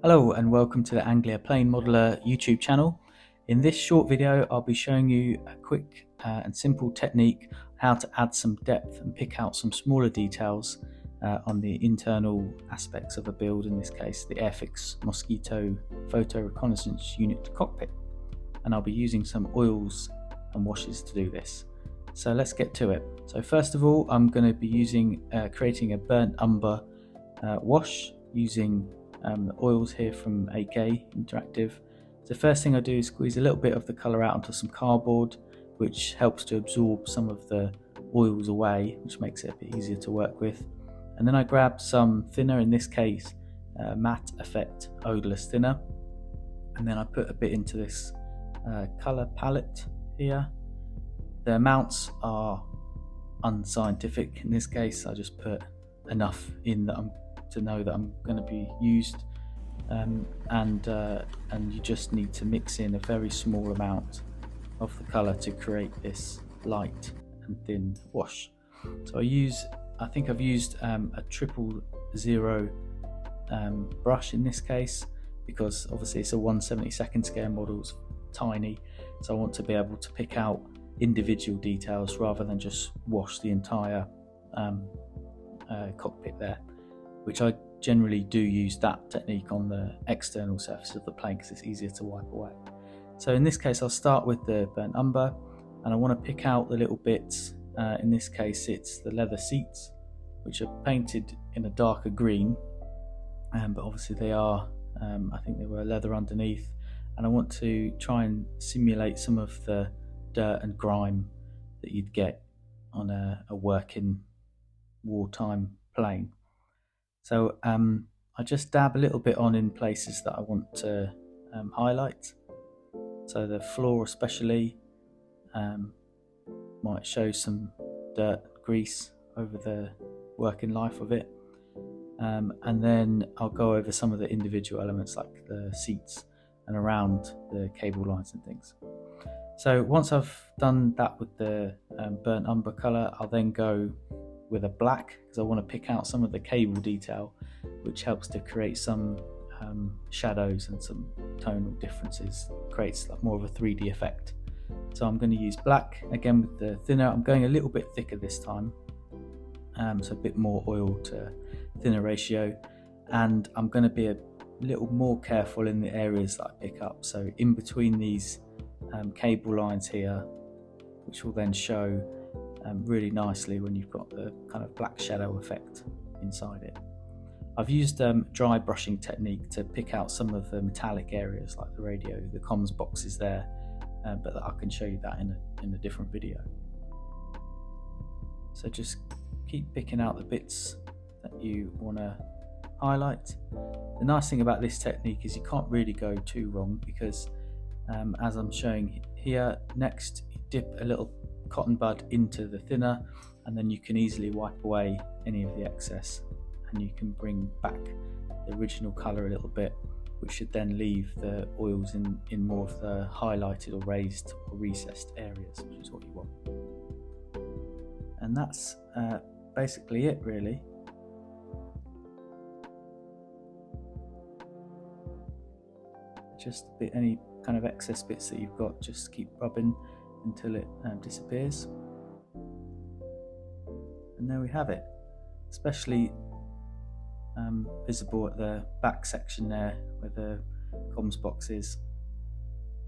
Hello and welcome to the Anglia Plane Modeler YouTube channel. In this short video I'll be showing you a quick and simple technique on how to add some depth and pick out some smaller details on the internal aspects of a build, in this case the Airfix Mosquito Photo Reconnaissance Unit cockpit. And I'll be using some oils and washes to do this. So let's get to it. So first of all I'm going to be creating a burnt umber wash using the oils here from AK Interactive. So the first thing I do is squeeze a little bit of the colour out onto some cardboard, which helps to absorb some of the oils away, which makes it a bit easier to work with. And then I grab some thinner, in this case Matte Effect Odorless Thinner, and then I put a bit into this colour palette here. The amounts are unscientific. In this case I just put enough in that to know that I'm going to be used, and you just need to mix in a very small amount of the colour to create this light and thin wash. So I think I've used a 000 brush in this case, because obviously it's a 1/72nd scale model, it's tiny, so I want to be able to pick out individual details rather than just wash the entire cockpit there, which I generally do use that technique on the external surface of the plane because it's easier to wipe away. So in this case I'll start with the burnt umber, and I want to pick out the little bits. In this case it's the leather seats, which are painted in a darker green, but obviously they are, I think they were leather underneath, and I want to try and simulate some of the dirt and grime that you'd get on a working wartime plane. So I just dab a little bit on in places that I want to highlight. So the floor especially might show some dirt, grease over the working life of it, and then I'll go over some of the individual elements like the seats and around the cable lines and things. So once I've done that with the burnt umber colour, I'll then go with a black, because I want to pick out some of the cable detail, which helps to create some shadows and some tonal differences, creates like more of a 3D effect. So I'm going to use black again with the thinner. I'm going a little bit thicker this time, so a bit more oil to thinner ratio, and I'm going to be a little more careful in the areas that I pick up, so in between these cable lines here, which will then show really nicely when you've got the kind of black shadow effect inside it. I've used dry brushing technique to pick out some of the metallic areas like the radio, the comms boxes there, but I can show you that in a different video. So just keep picking out the bits that you want to highlight. The nice thing about this technique is you can't really go too wrong, because as I'm showing here, next you dip a little cotton bud into the thinner, and then you can easily wipe away any of the excess, and you can bring back the original colour a little bit, which should then leave the oils in more of the highlighted or raised or recessed areas, which is what you want. And that's basically it really. Just any kind of excess bits that you've got, just keep rubbing until it disappears. And there we have it, especially visible at the back section there where the comms box is.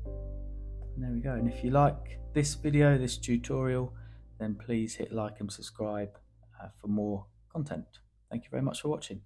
And there we go. And if you like this video, this tutorial, then please hit like and subscribe for more content. Thank you very much for watching.